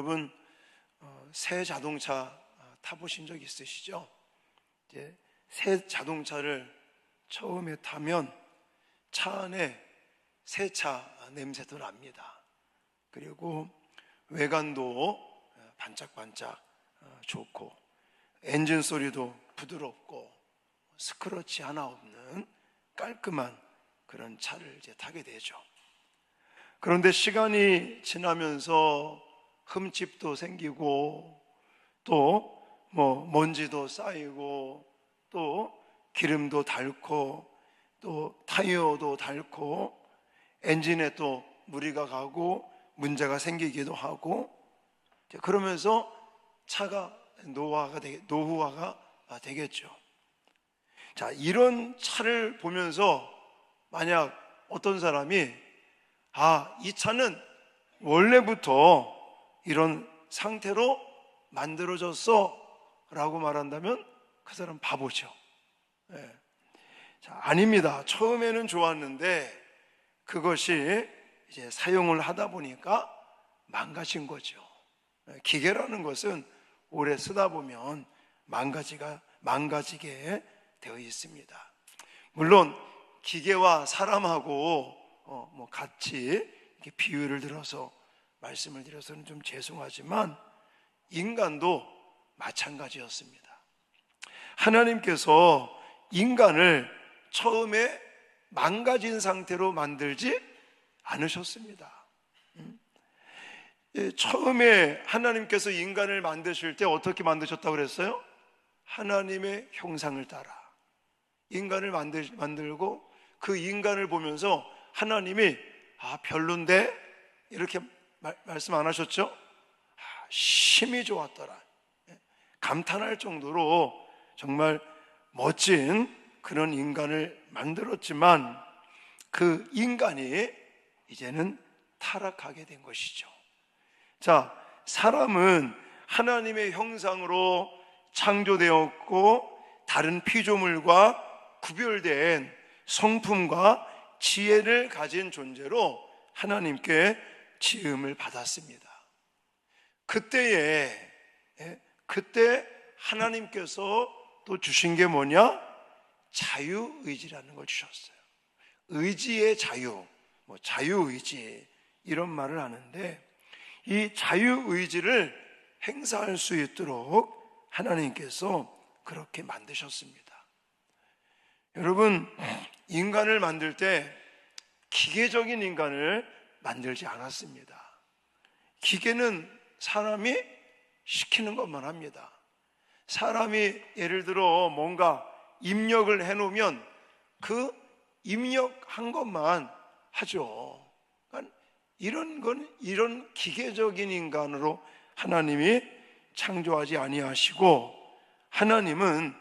여러분 새 자동차 타보신 적 있으시죠? 이제 새 자동차를 처음에 타면 차 안에 새 차 냄새도 납니다. 그리고 외관도 반짝반짝 좋고 엔진 소리도 부드럽고 스크래치 하나 없는 깔끔한 그런 차를 이제 타게 되죠. 그런데 시간이 지나면서 흠집도 생기고 또 먼지도 쌓이고 또 기름도 닳고 또 타이어도 닳고 엔진에 또 무리가 가고 문제가 생기기도 하고 그러면서 차가 노후화가 되겠죠. 자, 이런 차를 보면서 만약 어떤 사람이 이 차는 원래부터 이런 상태로 만들어졌어 라고 말한다면 그 사람 바보죠. 네. 자, 아닙니다. 처음에는 좋았는데 그것이 이제 사용을 하다 보니까 망가진 거죠. 기계라는 것은 오래 쓰다 보면 망가지게 되어 있습니다. 물론 기계와 사람하고 같이 이렇게 비유를 들어서 말씀을 드려서는 좀 죄송하지만 인간도 마찬가지였습니다. 하나님께서 인간을 처음에 망가진 상태로 만들지 않으셨습니다. 처음에 하나님께서 인간을 만드실 때 어떻게 만드셨다고 그랬어요? 하나님의 형상을 따라 인간을 만들고 그 인간을 보면서 하나님이 별론데 이렇게 말씀 안 하셨죠? 심히 좋았더라. 감탄할 정도로 정말 멋진 그런 인간을 만들었지만 그 인간이 이제는 타락하게 된 것이죠. 자, 사람은 하나님의 형상으로 창조되었고 다른 피조물과 구별된 성품과 지혜를 가진 존재로 하나님께 지음을 받았습니다. 그때 하나님께서 또 주신 게 뭐냐? 자유의지라는 걸 주셨어요. 의지의 자유, 자유의지 이런 말을 하는데 이 자유의지를 행사할 수 있도록 하나님께서 그렇게 만드셨습니다. 여러분, 인간을 만들 때 기계적인 인간을 만들지 않았습니다. 기계는 사람이 시키는 것만 합니다. 사람이 예를 들어 뭔가 입력을 해놓으면 그 입력한 것만 하죠. 그러니까 이런 기계적인 인간으로 하나님이 창조하지 아니하시고 하나님은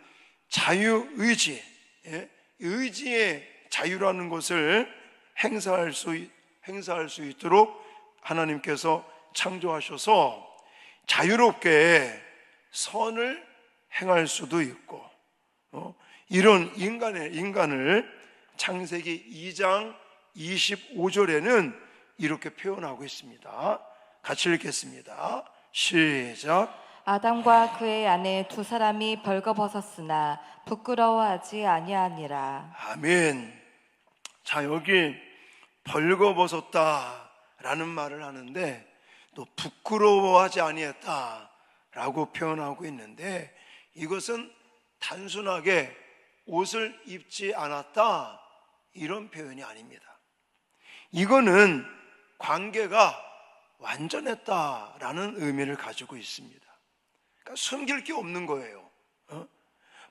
자유의지, 의지의 자유라는 것을 행사할 수 있도록 하나님께서 창조하셔서 자유롭게 선을 행할 수도 있고 이런 인간을 창세기 2장 25절에는 이렇게 표현하고 있습니다. 같이 읽겠습니다. 시작. 아담과 그의 아내 두 사람이 벌거벗었으나 부끄러워하지 아니하니라. 아멘. 자, 여기 벌거벗었다라는 말을 하는데 또 부끄러워하지 아니했다라고 표현하고 있는데 이것은 단순하게 옷을 입지 않았다 이런 표현이 아닙니다. 이거는 관계가 완전했다라는 의미를 가지고 있습니다. 그러니까 숨길 게 없는 거예요.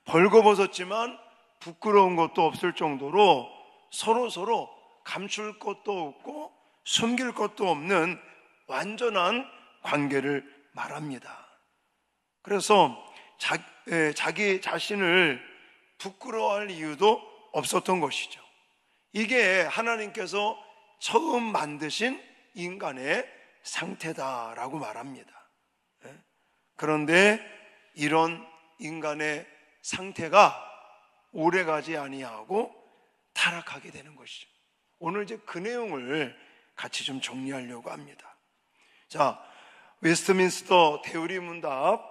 벌거벗었지만 부끄러운 것도 없을 정도로 서로 감출 것도 없고 숨길 것도 없는 완전한 관계를 말합니다. 그래서 자기 자신을 부끄러워할 이유도 없었던 것이죠. 이게 하나님께서 처음 만드신 인간의 상태다라고 말합니다. 그런데 이런 인간의 상태가 오래가지 아니하고 타락하게 되는 것이죠. 오늘 이제 그 내용을 같이 좀 정리하려고 합니다. 자, 웨스트민스터 대우리문답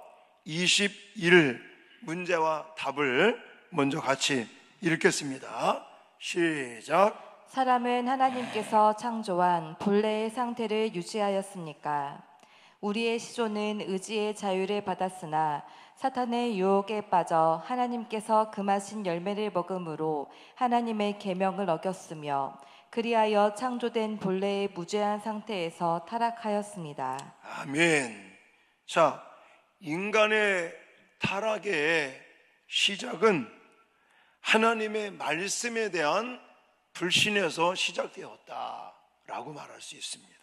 21 문제와 답을 먼저 같이 읽겠습니다. 시작. 사람은 하나님께서 창조한 본래의 상태를 유지하였습니까? 우리의 시조는 의지의 자유를 받았으나 사탄의 유혹에 빠져 하나님께서 금하신 열매를 먹음으로 하나님의 계명을 어겼으며 그리하여 창조된 본래의 무죄한 상태에서 타락하였습니다. 아멘. 자, 인간의 타락의 시작은 하나님의 말씀에 대한 불신에서 시작되었다라고 말할 수 있습니다.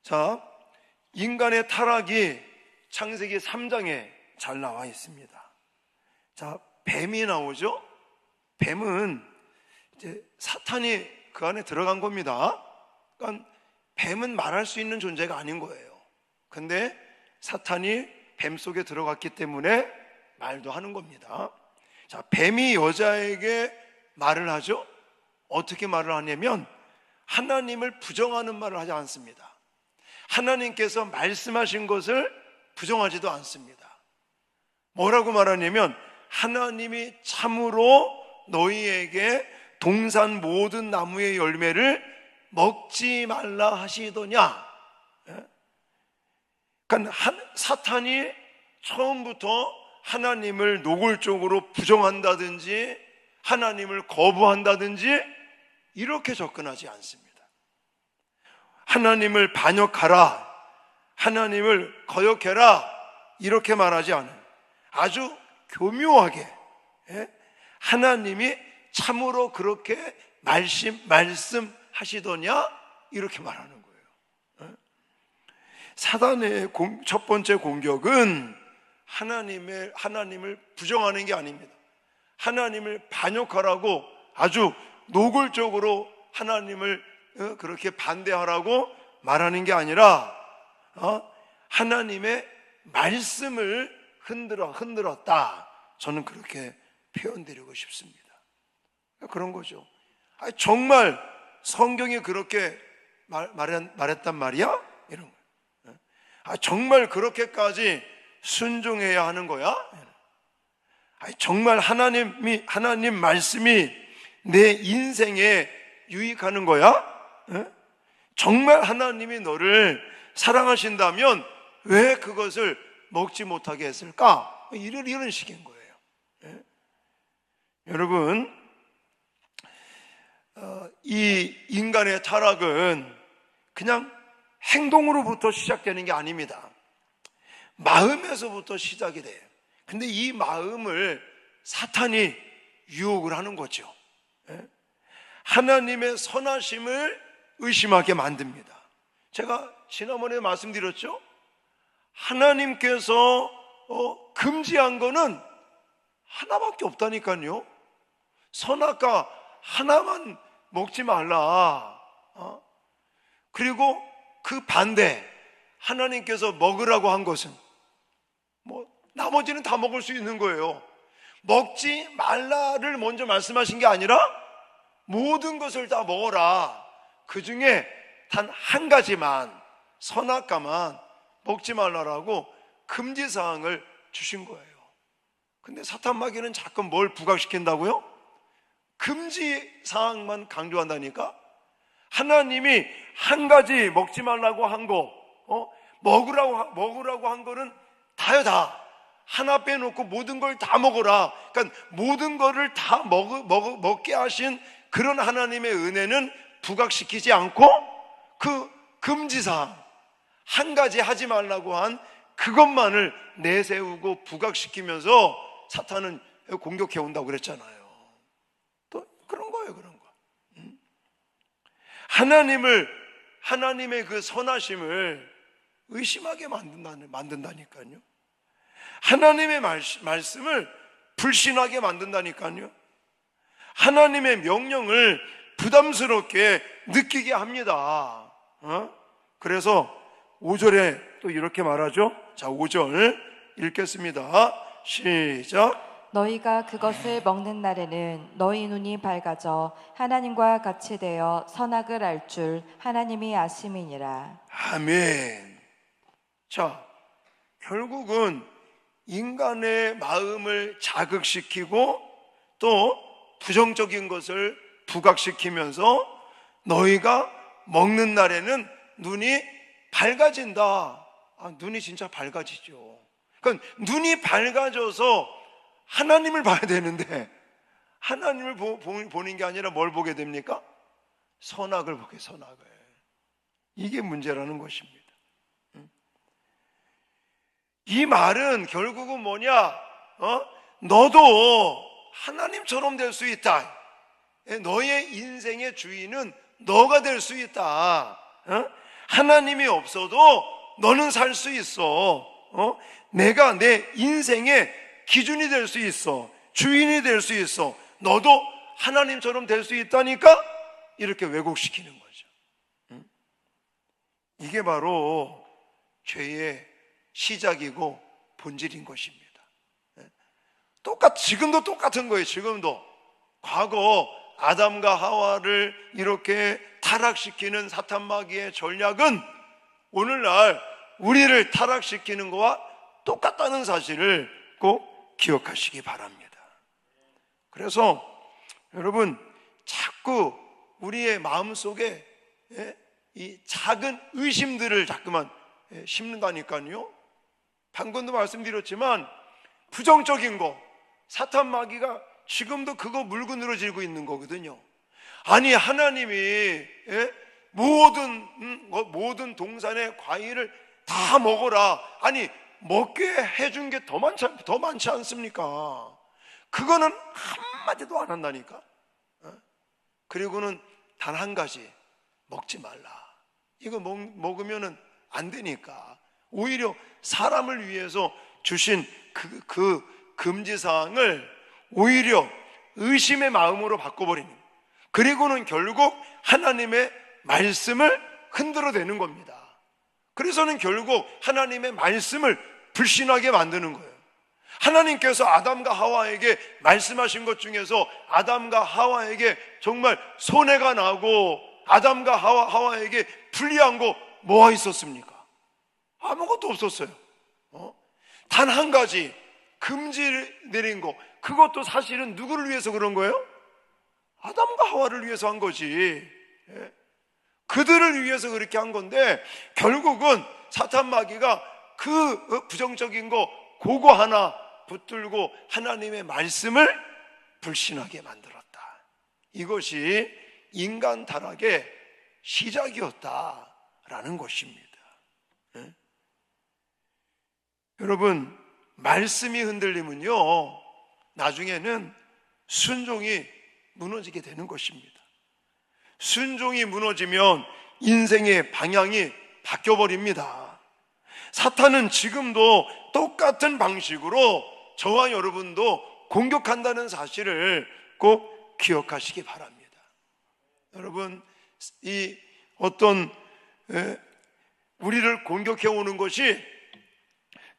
자, 인간의 타락이 창세기 3장에 잘 나와 있습니다. 자, 뱀이 나오죠? 뱀은 이제 사탄이 그 안에 들어간 겁니다. 그러니까 뱀은 말할 수 있는 존재가 아닌 거예요. 근데 사탄이 뱀 속에 들어갔기 때문에 말도 하는 겁니다. 자, 뱀이 여자에게 말을 하죠? 어떻게 말을 하냐면 하나님을 부정하는 말을 하지 않습니다. 하나님께서 말씀하신 것을 부정하지도 않습니다. 뭐라고 말하냐면 하나님이 참으로 너희에게 동산 모든 나무의 열매를 먹지 말라 하시더냐. 그러니까 사탄이 처음부터 하나님을 노골적으로 부정한다든지 하나님을 거부한다든지 이렇게 접근하지 않습니다. 하나님을 반역하라, 하나님을 거역해라 이렇게 말하지 않아요. 아주 교묘하게 하나님이 참으로 그렇게 말씀하시더냐 이렇게 말하는 거예요. 사단의 첫 번째 공격은 하나님을 부정하는 게 아닙니다. 하나님을 반역하라고 아주 노골적으로 하나님을 그렇게 반대하라고 말하는 게 아니라 하나님의 말씀을 흔들었다. 저는 그렇게 표현드리고 싶습니다. 그런 거죠. 정말 성경이 그렇게 말했단 말이야? 이런 거예요. 정말 그렇게까지 순종해야 하는 거야? 정말 하나님 말씀이 내 인생에 유익하는 거야? 정말 하나님이 너를 사랑하신다면 왜 그것을 먹지 못하게 했을까? 이런 식인 거예요. 여러분, 이 인간의 타락은 그냥 행동으로부터 시작되는 게 아닙니다. 마음에서부터 시작이 돼요. 근데 이 마음을 사탄이 유혹을 하는 거죠. 하나님의 선하심을 의심하게 만듭니다. 제가 지난번에 말씀드렸죠? 하나님께서 금지한 거는 하나밖에 없다니까요. 선악과 하나만 먹지 말라. 그리고 그 반대, 하나님께서 먹으라고 한 것은 나머지는 다 먹을 수 있는 거예요. 먹지 말라를 먼저 말씀하신 게 아니라 모든 것을 다 먹어라. 그 중에 단 한 가지만, 선악과만 먹지 말라라고 금지사항을 주신 거예요. 근데 사탄 마귀는 자꾸 뭘 부각시킨다고요? 금지사항만 강조한다니까? 하나님이 한 가지 먹지 말라고 한 거, 먹으라고 한 거는 다요, 다. 하나 빼놓고 모든 걸 다 먹어라. 그러니까 모든 거를 다 먹게 하신 그런 하나님의 은혜는 부각시키지 않고 그 금지사항, 한 가지 하지 말라고 한 그것만을 내세우고 부각시키면서 사탄은 공격해 온다고 그랬잖아요. 또 그런 거예요, 그런 거. 하나님의 그 선하심을 의심하게 만든다니까요. 하나님의 말씀을 불신하게 만든다니까요. 하나님의 명령을 부담스럽게 느끼게 합니다. 그래서 5절에 또 이렇게 말하죠. 자, 5절 읽겠습니다. 시작. 너희가 그것을 먹는 날에는 너희 눈이 밝아져 하나님과 같이 되어 선악을 알 줄 하나님이 아심이니라. 아멘. 자, 결국은 인간의 마음을 자극시키고 또 부정적인 것을 부각시키면서 너희가 먹는 날에는 눈이 밝아진다. 눈이 진짜 밝아지죠. 그러니까 눈이 밝아져서 하나님을 봐야 되는데 하나님을 보는 게 아니라 뭘 보게 됩니까? 선악을 보게, 선악을. 이게 문제라는 것입니다. 이 말은 결국은 뭐냐? 너도 하나님처럼 될 수 있다. 너의 인생의 주인은 너가 될 수 있다. 하나님이 없어도 너는 살 수 있어. 내가 내 인생의 기준이 될 수 있어. 주인이 될 수 있어. 너도 하나님처럼 될 수 있다니까 이렇게 왜곡시키는 거죠. 이게 바로 죄의 시작이고 본질인 것입니다. 지금도 똑같은 거예요. 지금도 과거 아담과 하와를 이렇게 타락시키는 사탄 마귀의 전략은 오늘날 우리를 타락시키는 것과 똑같다는 사실을 꼭 기억하시기 바랍니다. 그래서 여러분, 자꾸 우리의 마음속에 이 작은 의심들을 자꾸만 심는다니까요. 방금도 말씀드렸지만 부정적인 거, 사탄 마귀가 지금도 그거 물고 늘어지고 있는 거거든요. 아니, 하나님이 모든 동산의 과일을 다 먹어라. 아니, 먹게 해준 게 더 많지 않습니까? 그거는 한마디도 안 한다니까. 그리고는 단 한 가지, 먹지 말라. 이거 먹으면은 안 되니까. 오히려 사람을 위해서 주신 그 금지사항을 오히려 의심의 마음으로 바꿔버리는, 그리고는 결국 하나님의 말씀을 흔들어대는 겁니다. 그래서는 결국 하나님의 말씀을 불신하게 만드는 거예요. 하나님께서 아담과 하와에게 말씀하신 것 중에서 아담과 하와에게 정말 손해가 나고 아담과 하와에게 불리한 거 뭐가 있었습니까? 아무것도 없었어요. 단 한 가지 금지를 내린 거, 그것도 사실은 누구를 위해서 그런 거예요? 아담과 하와를 위해서 한 거지. 그들을 위해서 그렇게 한 건데 결국은 사탄 마귀가 그 부정적인 거 그거 하나 붙들고 하나님의 말씀을 불신하게 만들었다. 이것이 인간 타락의 시작이었다라는 것입니다. 여러분, 말씀이 흔들리면요, 나중에는 순종이 무너지게 되는 것입니다. 순종이 무너지면 인생의 방향이 바뀌어버립니다. 사탄은 지금도 똑같은 방식으로 저와 여러분도 공격한다는 사실을 꼭 기억하시기 바랍니다. 여러분, 이 어떤 우리를 공격해 오는 것이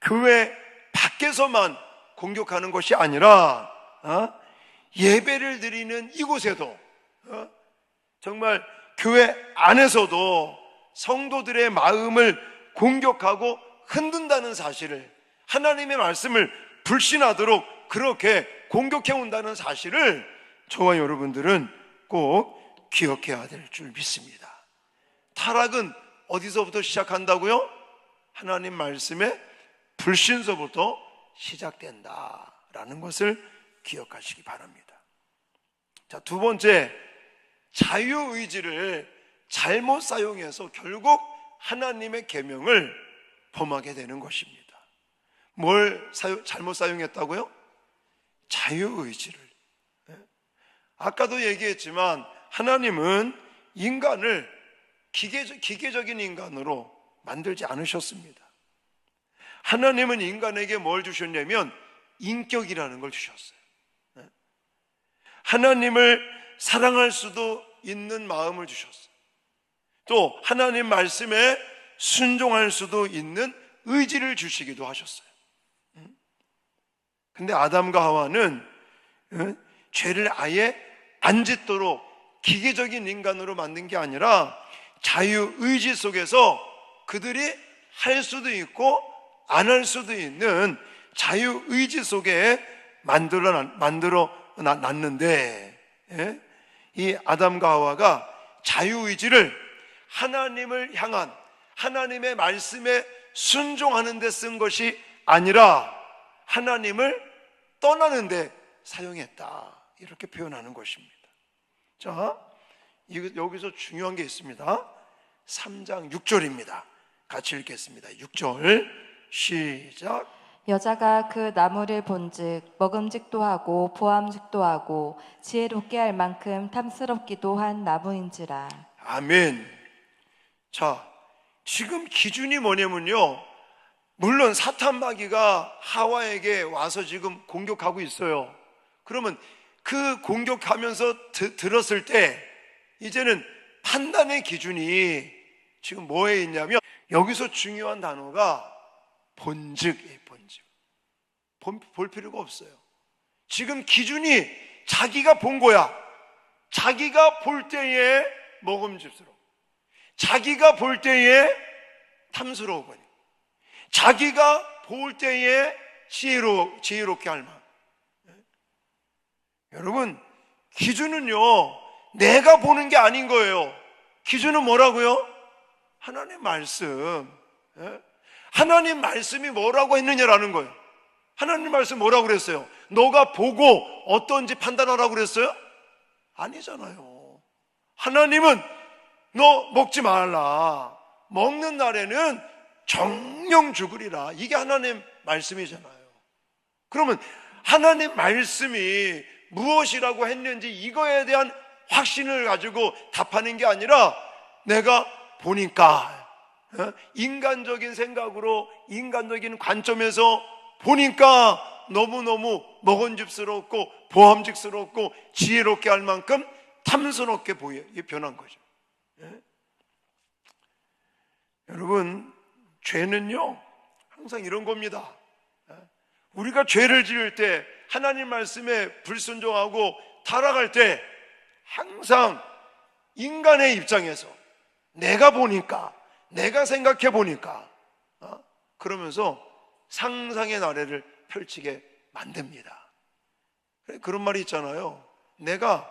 교회 밖에서만 공격하는 것이 아니라 예배를 드리는 이곳에도 정말 교회 안에서도 성도들의 마음을 공격하고 흔든다는 사실을, 하나님의 말씀을 불신하도록 그렇게 공격해 온다는 사실을 저와 여러분들은 꼭 기억해야 될 줄 믿습니다. 타락은 어디서부터 시작한다고요? 하나님 말씀의 불신서부터 시작된다라는 것을 기억하시기 바랍니다. 자, 두 번째, 자유의지를 잘못 사용해서 결국 하나님의 계명을 범하게 되는 것입니다. 뭘 잘못 사용했다고요? 자유의지를. 아까도 얘기했지만 하나님은 인간을 기계적인 인간으로 만들지 않으셨습니다. 하나님은 인간에게 뭘 주셨냐면 인격이라는 걸 주셨어요. 하나님을 사랑할 수도 있는 마음을 주셨어요. 또 하나님 말씀에 순종할 수도 있는 의지를 주시기도 하셨어요. 근데 아담과 하와는 죄를 아예 안 짓도록 기계적인 인간으로 만든 게 아니라 자유의지 속에서 그들이 할 수도 있고 안 할 수도 있는 자유의지 속에 만들어 놨는데, 예? 이 아담과 하와가 자유의지를 하나님을 향한 하나님의 말씀에 순종하는 데 쓴 것이 아니라 하나님을 떠나는 데 사용했다, 이렇게 표현하는 것입니다. 자, 여기서 중요한 게 있습니다. 3장 6절입니다. 같이 읽겠습니다. 6절 시작. 여자가 그 나무를 본즉 먹음직도 하고 보암직도 하고 지혜롭게 할 만큼 탐스럽기도 한 나무인지라. 아멘. 자, 지금 기준이 뭐냐면요, 물론 사탄 마귀가 하와에게 와서 지금 공격하고 있어요. 그러면 그 공격하면서 들었을 때 이제는 판단의 기준이 지금 뭐에 있냐면, 여기서 중요한 단어가 본즉이에요. 본즉. 볼 필요가 없어요. 지금 기준이 자기가 본 거야. 자기가 볼 때에 먹음직스러워, 자기가 볼 때에 탐스러우거니, 자기가 볼 때에 지혜롭게 할 만. 여러분, 기준은요 내가 보는 게 아닌 거예요. 기준은 뭐라고요? 하나님 말씀. 하나님 말씀이 뭐라고 했느냐라는 거예요. 하나님 말씀 뭐라고 그랬어요? 너가 보고 어떤지 판단하라고 그랬어요? 아니잖아요. 하나님은 너 먹지 말라, 먹는 날에는 정령 죽으리라, 이게 하나님 말씀이잖아요. 그러면 하나님 말씀이 무엇이라고 했는지 이거에 대한 확신을 가지고 답하는 게 아니라, 내가 보니까 인간적인 생각으로 인간적인 관점에서 보니까 너무너무 먹음직스럽고 보암직스럽고 지혜롭게 할 만큼 탐스럽게 보여, 이게 변한 거죠. 여러분, 죄는요 항상 이런 겁니다. 우리가 죄를 지을 때, 하나님 말씀에 불순종하고 타락할 때, 항상 인간의 입장에서 내가 보니까, 내가 생각해 보니까, 그러면서 상상의 나래를 펼치게 만듭니다. 그런 말이 있잖아요. 내가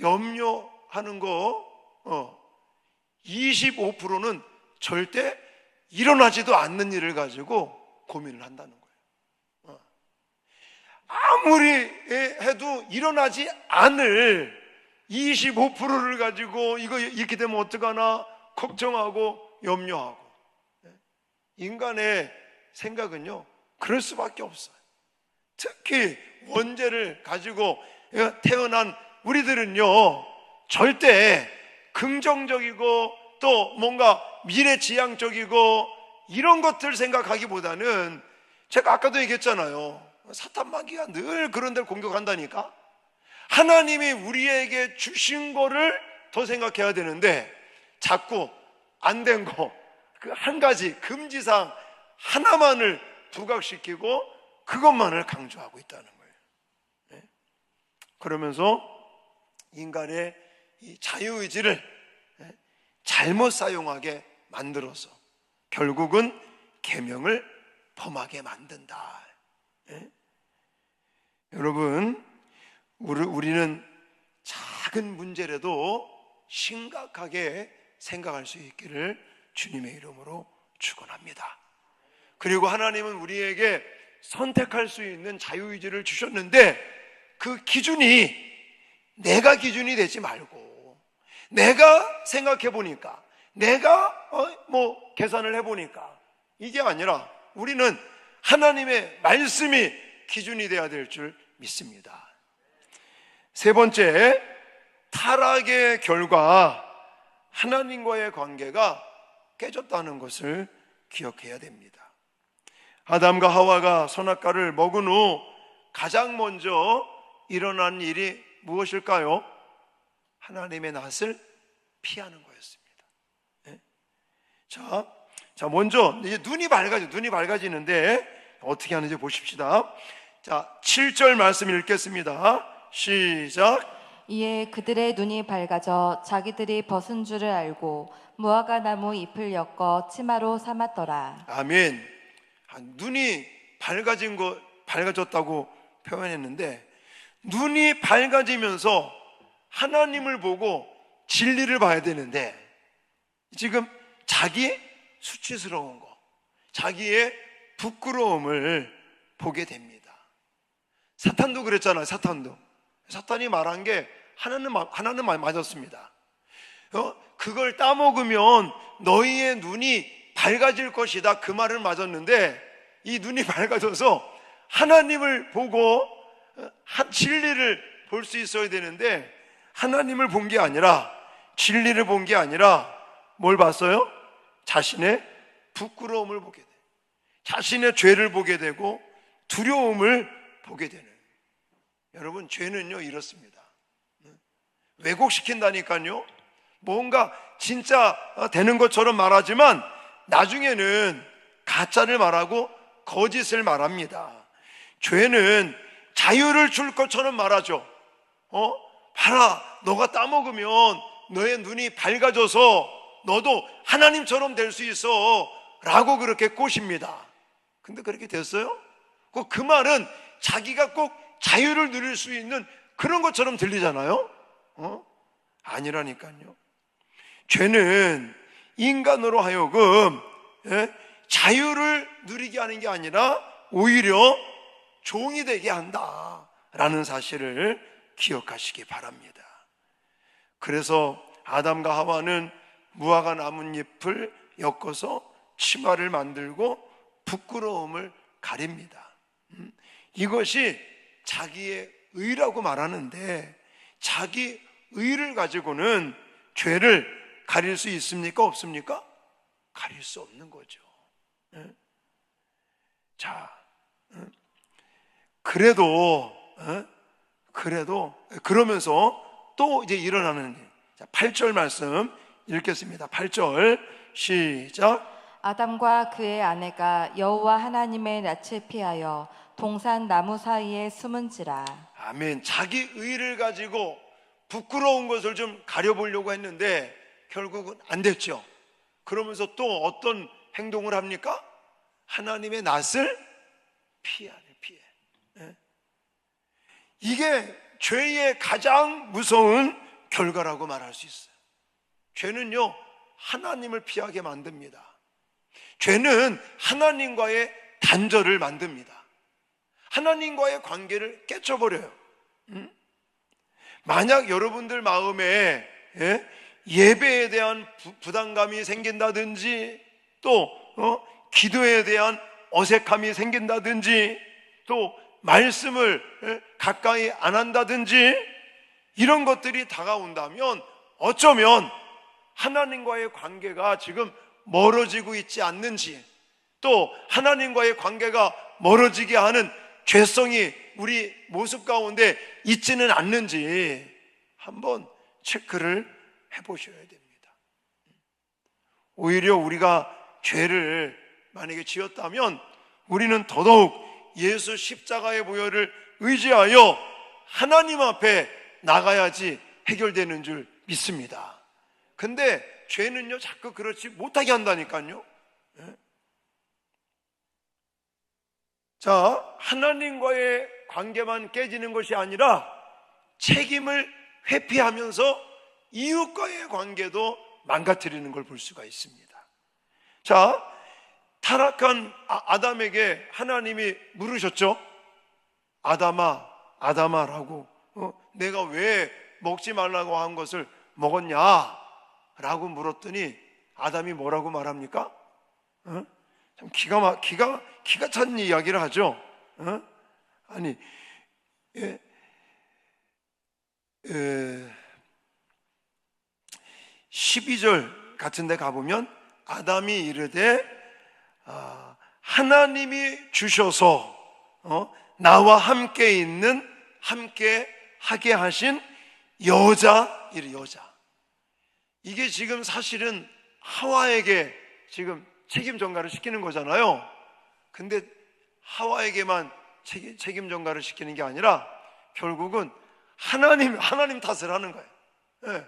염려하는 거 25%는 절대 일어나지도 않는 일을 가지고 고민을 한다는 거예요. 아무리 해도 일어나지 않을 25%를 가지고 이거 이렇게 되면 어떡하나 걱정하고 염려하고. 인간의 생각은요 그럴 수밖에 없어요. 특히 원죄를 가지고 태어난 우리들은요 절대 긍정적이고 또 뭔가 미래지향적이고 이런 것들 생각하기보다는, 제가 아까도 얘기했잖아요, 사탄 마귀가 늘 그런 데를 공격한다니까. 하나님이 우리에게 주신 거를 더 생각해야 되는데 자꾸 안 된 거, 그 한 가지 금지사항 하나만을 부각시키고 그것만을 강조하고 있다는 거예요. 그러면서 인간의 이 자유의지를 잘못 사용하게 만들어서 결국은 계명을 범하게 만든다. 여러분, 우리는 작은 문제라도 심각하게 생각할 수 있기를 주님의 이름으로 축원합니다. 그리고 하나님은 우리에게 선택할 수 있는 자유의지를 주셨는데, 그 기준이 내가 기준이 되지 말고, 내가 생각해 보니까, 내가 계산을 해 보니까, 이게 아니라 우리는 하나님의 말씀이 기준이 되어야 될 줄 믿습니다. 세 번째, 타락의 결과 하나님과의 관계가 깨졌다는 것을 기억해야 됩니다. 아담과 하와가 선악과를 먹은 후 가장 먼저 일어난 일이 무엇일까요? 하나님의 낯을 피하는 거였습니다. 자, 먼저 이제 눈이 밝아지는데 어떻게 하는지 보십시다. 자, 7절 말씀 읽겠습니다. 시작. 이에 그들의 눈이 밝아져 자기들이 벗은 줄을 알고 무화과 나무 잎을 엮어 치마로 삼았더라. 아멘. 눈이 밝아졌다고 표현했는데, 눈이 밝아지면서 하나님을 보고 진리를 봐야 되는데, 지금 자기 수치스러운 거, 자기의 부끄러움을 보게 됩니다. 사탄도 그랬잖아요. 사탄이 말한 게 하나는 맞았습니다. 그걸 따먹으면 너희의 눈이 밝아질 것이다, 그 말은 맞았는데, 이 눈이 밝아져서 하나님을 보고 진리를 볼 수 있어야 되는데, 하나님을 본 게 아니라, 진리를 본 게 아니라 뭘 봤어요? 자신의 부끄러움을 보게 돼, 자신의 죄를 보게 되고 두려움을 보게 되는. 여러분, 죄는요 이렇습니다. 왜곡시킨다니까요. 뭔가 진짜 되는 것처럼 말하지만 나중에는 가짜를 말하고 거짓을 말합니다. 죄는 자유를 줄 것처럼 말하죠. 봐라, 너가 따먹으면 너의 눈이 밝아져서 너도 하나님처럼 될 수 있어 라고 그렇게 꼬십니다. 근데 그렇게 됐어요? 그 말은 자기가 꼭 자유를 누릴 수 있는 그런 것처럼 들리잖아요. 아니라니까요. 죄는 인간으로 하여금 자유를 누리게 하는 게 아니라 오히려 종이 되게 한다라는 사실을 기억하시기 바랍니다. 그래서 아담과 하와는 무화과 나뭇잎을 엮어서 치마를 만들고 부끄러움을 가립니다. 이것이 자기의 의라고 말하는데, 자기 의를 가지고는 죄를 가릴 수 있습니까? 없습니까? 가릴 수 없는 거죠. 자, 그러면서 또 이제 일어나는 일. 8절 말씀 읽겠습니다. 8절 시작. 아담과 그의 아내가 여호와 하나님의 낯을 피하여 동산 나무 사이에 숨은지라. 아멘. 자기 의를 가지고 부끄러운 것을 좀 가려보려고 했는데 결국은 안 됐죠. 그러면서 또 어떤 행동을 합니까? 하나님의 낯을 피해. 이게 죄의 가장 무서운 결과라고 말할 수 있어요. 죄는요, 하나님을 피하게 만듭니다. 죄는 하나님과의 단절을 만듭니다. 하나님과의 관계를 깨쳐버려요. 만약 여러분들 마음에 예배에 대한 부담감이 생긴다든지, 또 기도에 대한 어색함이 생긴다든지, 또 말씀을 가까이 안 한다든지, 이런 것들이 다가온다면 어쩌면 하나님과의 관계가 지금 멀어지고 있지 않는지, 또 하나님과의 관계가 멀어지게 하는 죄성이 우리 모습 가운데 있지는 않는지 한번 체크를 해보셔야 됩니다. 오히려 우리가 죄를 만약에 지었다면 우리는 더더욱 예수 십자가의 보혈을 의지하여 하나님 앞에 나가야지 해결되는 줄 믿습니다. 근데 죄는요 자꾸 그렇지 못하게 한다니까요. 자, 하나님과의 관계만 깨지는 것이 아니라 책임을 회피하면서 이웃과의 관계도 망가뜨리는 걸 볼 수가 있습니다. 자, 타락한 아담에게 하나님이 물으셨죠. 아담아, 아담아라고, 내가 왜 먹지 말라고 한 것을 먹었냐? 라고 물었더니 아담이 뭐라고 말합니까? 참 기가 찬 이야기를 하죠. 아니, 12절 같은 데 가보면 아담이 이르되 하나님이 주셔서 나와 함께 있는, 함께 하게 하신 여자. 이게 지금 사실은 하와에게 지금 책임 전가를 시키는 거잖아요. 근데 하와에게만 책임 전가를 시키는 게 아니라 결국은 하나님 탓을 하는 거예요. 네.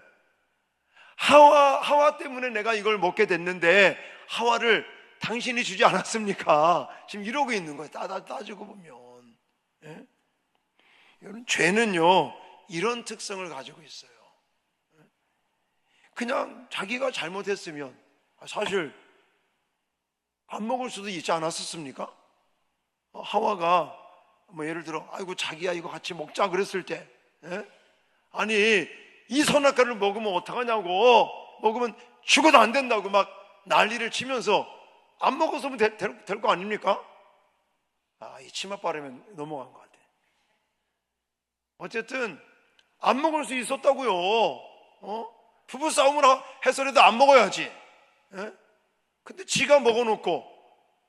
하와 때문에 내가 이걸 먹게 됐는데 하와를 당신이 주지 않았습니까? 지금 이러고 있는 거예요. 따지고 보면. 예? 여러분, 죄는요 이런 특성을 가지고 있어요. 그냥 자기가 잘못했으면 사실 안 먹을 수도 있지 않았었습니까? 하와가 뭐 예를 들어 아이고 자기야 이거 같이 먹자 그랬을 때, 예? 아니 이 선악과를 먹으면 어떡하냐고, 먹으면 죽어도 안 된다고 막 난리를 치면서 안 먹었으면 될 거 아닙니까? 이 치맛 바르면 넘어간 것 같아. 어쨌든 안 먹을 수 있었다고요. 부부 싸움을 해서라도 안 먹어야지. 예? 근데 지가 먹어놓고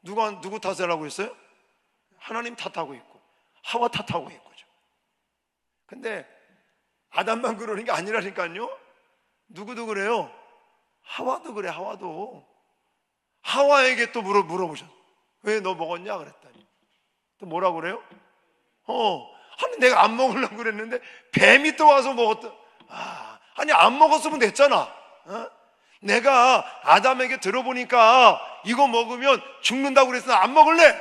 누구 탓을 하고 있어요? 하나님 탓하고 있고 하와 탓하고 있고. 근데 아담만 그러는 게 아니라니까요. 누구도 그래요. 하와도 그래. 하와에게 또 물어보셨어. 왜 너 먹었냐 그랬더니 또 뭐라고 그래요? 아니 내가 안 먹으려고 그랬는데 뱀이 또 와서 먹었다. 아니 안 먹었으면 됐잖아. 내가 아담에게 들어보니까 이거 먹으면 죽는다고 그래서 안 먹을래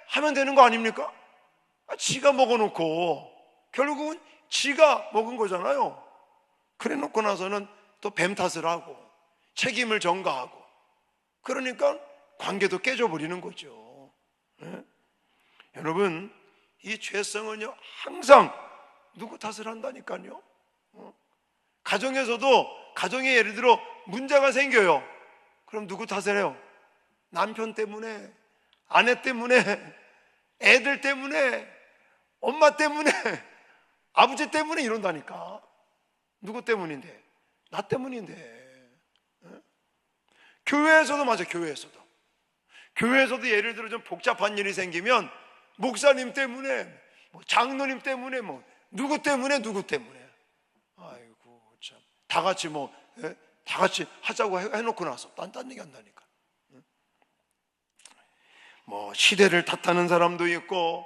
하면 되는 거 아닙니까? 지가 먹어놓고 결국은 지가 먹은 거잖아요. 그래 놓고 나서는 또 뱀 탓을 하고 책임을 전가하고, 그러니까 관계도 깨져버리는 거죠. 네? 여러분, 이 죄성은요 항상 누구 탓을 한다니까요. 가정에 예를 들어 문제가 생겨요. 그럼 누구 탓을 해요? 남편 때문에, 아내 때문에, 애들 때문에, 엄마 때문에, 아버지 때문에 이런다니까. 누구 때문인데? 나 때문인데. 교회에서도 맞아. 교회에서도 예를 들어 좀 복잡한 일이 생기면 목사님 때문에, 장로님 때문에, 누구 때문에. 아이고 참, 다 같이 다 같이 하자고 해놓고 나서 딴 얘기 한다니까. 시대를 탓하는 사람도 있고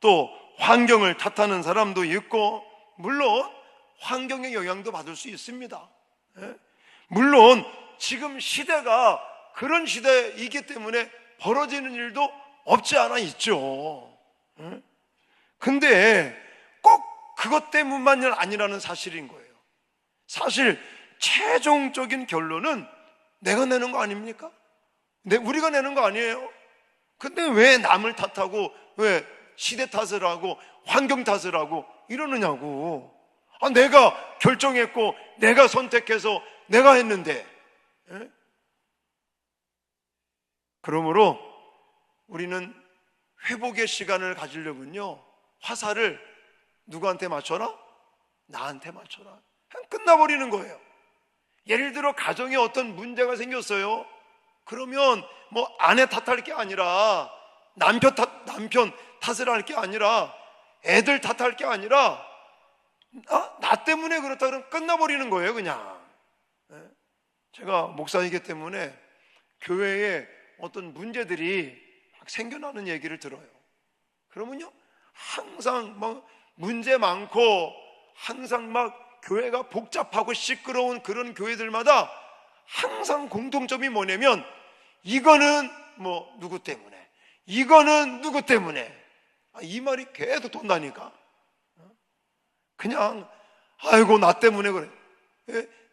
또 환경을 탓하는 사람도 있고, 물론 환경의 영향도 받을 수 있습니다. 물론 지금 시대가 그런 시대이기 때문에 벌어지는 일도 없지 않아 있죠. 근데 꼭 그것 때문만이 아니라는 사실인 거예요. 사실 최종적인 결론은 내가 내는 거 아닙니까? 우리가 내는 거 아니에요? 근데 왜 남을 탓하고 왜 시대 탓을 하고 환경 탓을 하고 이러느냐고. 내가 결정했고 내가 선택해서 내가 했는데. 그러므로 우리는 회복의 시간을 가지려면요, 화살을 누구한테 맞춰라? 나한테 맞춰라. 그냥 끝나버리는 거예요. 예를 들어 가정에 어떤 문제가 생겼어요. 그러면 아내 탓할 게 아니라, 남편 탓을 할 게 아니라, 애들 탓할 게 아니라 나 때문에 그렇다 그러면 끝나버리는 거예요 그냥. 제가 목사이기 때문에 교회에 어떤 문제들이 막 생겨나는 얘기를 들어요. 그러면요 항상 문제 많고 항상 교회가 복잡하고 시끄러운 그런 교회들마다 항상 공통점이 뭐냐면, 이거는 누구 때문에, 이거는 누구 때문에, 이 말이 계속 돈다니까. 그냥 아이고 나 때문에 그래,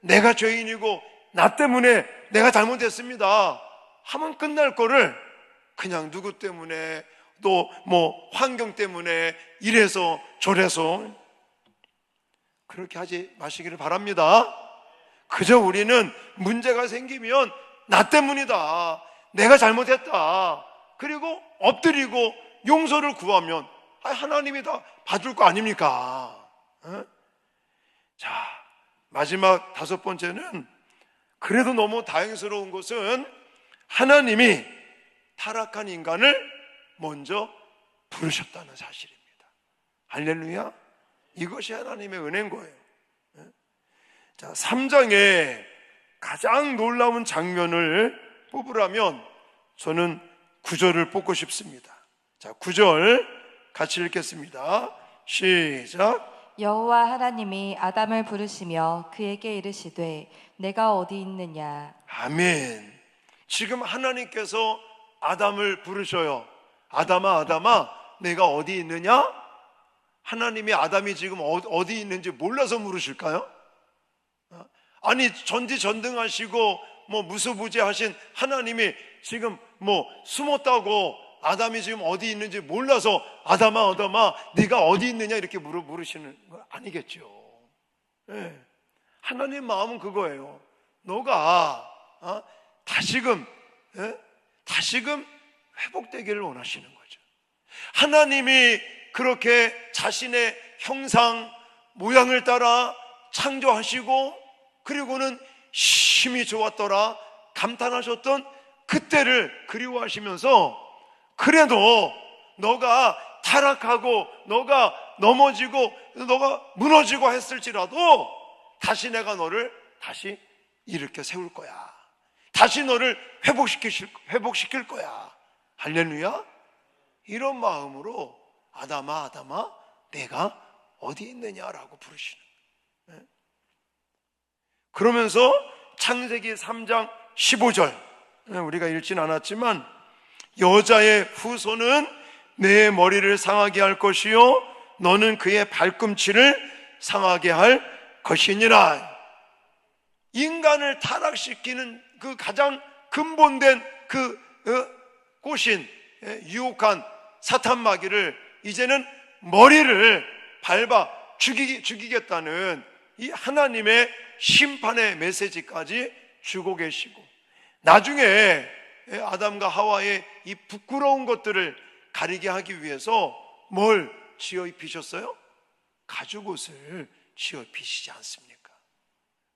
내가 죄인이고 나 때문에 내가 잘못했습니다 하면 끝날 거를 그냥 누구 때문에, 또 환경 때문에, 이래서 저래서, 그렇게 하지 마시기를 바랍니다. 그저 우리는 문제가 생기면 나 때문이다, 내가 잘못했다, 그리고 엎드리고 용서를 구하면 하나님이 다 봐줄 거 아닙니까? 자, 마지막 5번째는, 그래도 너무 다행스러운 것은 하나님이 타락한 인간을 먼저 부르셨다는 사실입니다. 할렐루야. 이것이 하나님의 은혜인 거예요. 자, 3장에 가장 놀라운 장면을 뽑으라면 저는 9절을 뽑고 싶습니다. 자, 9절 같이 읽겠습니다. 시작. 여호와 하나님이 아담을 부르시며 그에게 이르시되 내가 어디 있느냐. 아멘. 지금 하나님께서 아담을 부르셔요. 아담아, 아담아, 내가 어디 있느냐? 하나님이 아담이 지금 어디 있는지 몰라서 물으실까요? 아니, 전지전능하시고 무소부지하신 하나님이 지금 숨었다고 아담이 지금 어디 있는지 몰라서 아담아, 아담아, 네가 어디 있느냐 이렇게 물으시는 거 아니겠죠. 네. 하나님 마음은 그거예요. 너가 다시금 회복되기를 원하시는 거죠. 하나님이 그렇게 자신의 형상 모양을 따라 창조하시고 그리고는 심히 좋았더라 감탄하셨던 그때를 그리워하시면서 그래도 너가 타락하고 너가 넘어지고 너가 무너지고 했을지라도 다시 내가 너를 다시 일으켜 세울 거야. 다시 너를 회복시킬 거야. 할렐루야. 이런 마음으로 아담아, 아담아, 내가 어디 있느냐라고 부르시는 거예요. 그러면서 창세기 3장 15절 우리가 읽진 않았지만 여자의 후손은 내 머리를 상하게 할 것이요 너는 그의 발꿈치를 상하게 할 것이니라. 인간을 타락시키는 그 가장 근본된 그 꽃인 유혹한 사탄 마귀를 이제는 머리를 밟아 죽이겠다는 이 하나님의 심판의 메시지까지 주고 계시고 나중에 아담과 하와의 이 부끄러운 것들을 가리게 하기 위해서 뭘 지어 입히셨어요? 가죽옷을 지어 입히시지 않습니까?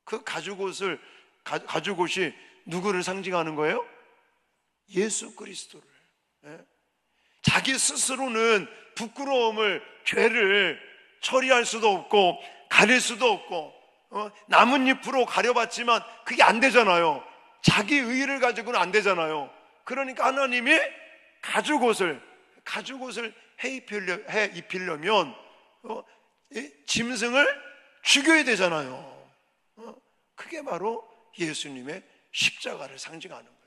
그 가죽옷이 누구를 상징하는 거예요? 예수 그리스도를. 자기 스스로는 부끄러움을, 죄를 처리할 수도 없고 가릴 수도 없고 나뭇잎으로 가려봤지만 그게 안 되잖아요. 자기 의의를 가지고는 안 되잖아요. 그러니까 하나님이 가죽옷을 해 입히려면 짐승을 죽여야 되잖아요. 그게 바로 예수님의 십자가를 상징하는 거예요.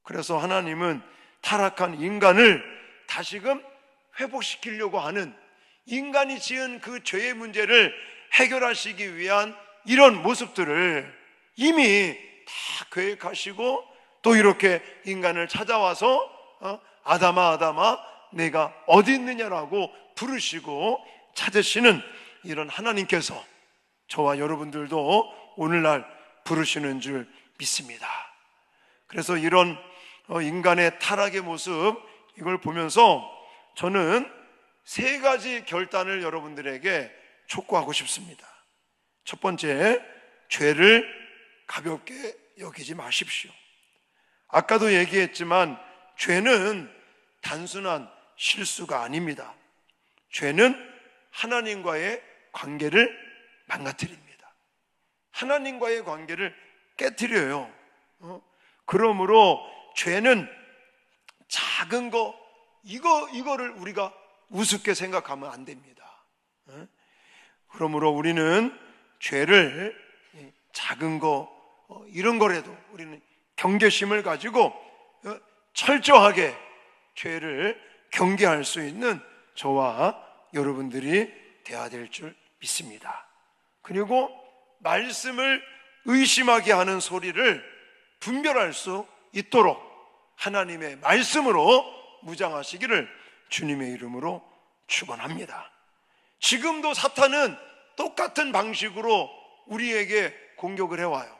그래서 하나님은 타락한 인간을 다시금 회복시키려고 하는, 인간이 지은 그 죄의 문제를 해결하시기 위한 이런 모습들을 이미 다 계획하시고 또 이렇게 인간을 찾아와서 아담아, 아담아, 내가 어디 있느냐라고 부르시고 찾으시는 이런 하나님께서 저와 여러분들도 오늘날 부르시는 줄 믿습니다. 그래서 이런 인간의 타락의 모습, 이걸 보면서 저는 세 가지 결단을 여러분들에게 촉구하고 싶습니다. 첫 번째, 죄를 가볍게 여기지 마십시오. 아까도 얘기했지만 죄는 단순한 실수가 아닙니다. 죄는 하나님과의 관계를 망가뜨립니다. 하나님과의 관계를 깨트려요. 그러므로 죄는 작은 거, 이거를 우리가 우습게 생각하면 안 됩니다. 그러므로 우리는 죄를 작은 거, 이런 거라도 우리는 경계심을 가지고 철저하게 죄를 경계할 수 있는 저와 여러분들이 되어야 될 줄 믿습니다. 그리고 말씀을 의심하게 하는 소리를 분별할 수 있도록 하나님의 말씀으로 무장하시기를 주님의 이름으로 축원합니다. 지금도 사탄은 똑같은 방식으로 우리에게 공격을 해와요.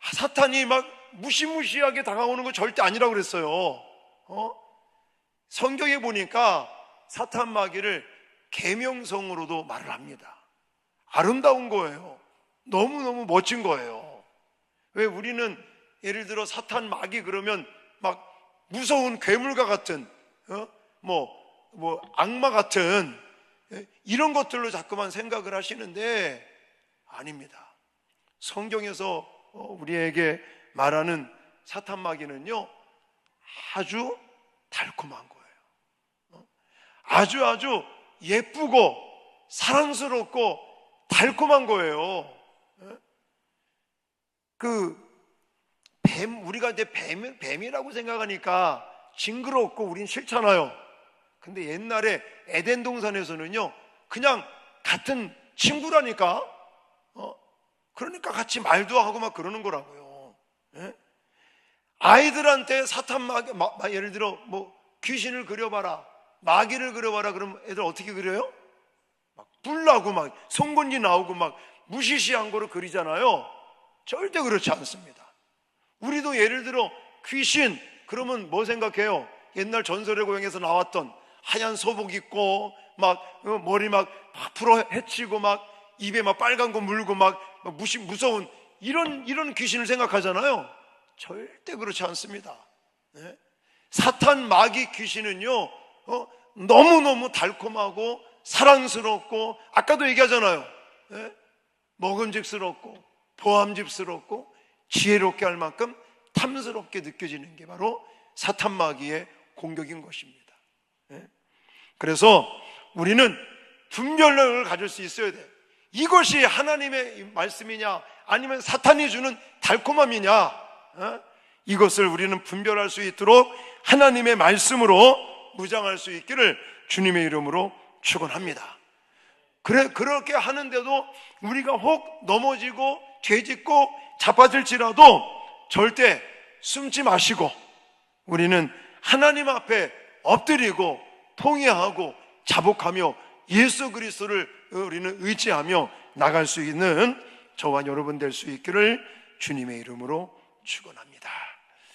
사탄이 무시무시하게 다가오는 거 절대 아니라고 그랬어요. 성경에 보니까 사탄 마귀를 계명성으로도 말을 합니다. 아름다운 거예요. 너무너무 멋진 거예요. 왜 우리는 예를 들어 사탄 마귀 그러면 무서운 괴물과 같은 악마 같은 이런 것들로 자꾸만 생각을 하시는데 아닙니다. 성경에서 우리에게 말하는 사탄 마귀는요 아주 달콤한 거예요. 아주 예쁘고 사랑스럽고 달콤한 거예요. 우리가 이제 뱀이라고 생각하니까 징그럽고 우린 싫잖아요. 근데 옛날에 에덴 동산에서는요, 그냥 같은 친구라니까, 그러니까 같이 말도 하고 막 그러는 거라고요. 아이들한테 사탄 예를 들어 뭐 귀신을 그려봐라, 마귀를 그려봐라, 그러면 애들 어떻게 그려요? 막 불나고 막 송곳니 나오고 막 무시시한 거로 그리잖아요. 절대 그렇지 않습니다. 우리도 예를 들어 귀신 그러면 뭐 생각해요? 옛날 전설의 고향에서 나왔던 하얀 소복 입고 막 머리 막 풀어 헤치고 막 입에 막 빨간 거 물고 막 무서운 이런 귀신을 생각하잖아요. 절대 그렇지 않습니다. 사탄 마귀 귀신은요, 너무너무 달콤하고 사랑스럽고, 아까도 얘기하잖아요. 먹음직스럽고 보암직스럽고 지혜롭게 할 만큼 탐스럽게 느껴지는 게 바로 사탄 마귀의 공격인 것입니다. 그래서 우리는 분별력을 가질 수 있어야 돼요. 이것이 하나님의 말씀이냐 아니면 사탄이 주는 달콤함이냐, 이것을 우리는 분별할 수 있도록 하나님의 말씀으로 무장할 수 있기를 주님의 이름으로 축원합니다. 그렇게 하는데도 우리가 혹 넘어지고 죄짓고 자빠질지라도 절대 숨지 마시고 우리는 하나님 앞에 엎드리고 통회하고 자복하며 예수 그리스도를 우리는 의지하며 나갈 수 있는 저와 여러분 될 수 있기를 주님의 이름으로 축원합니다.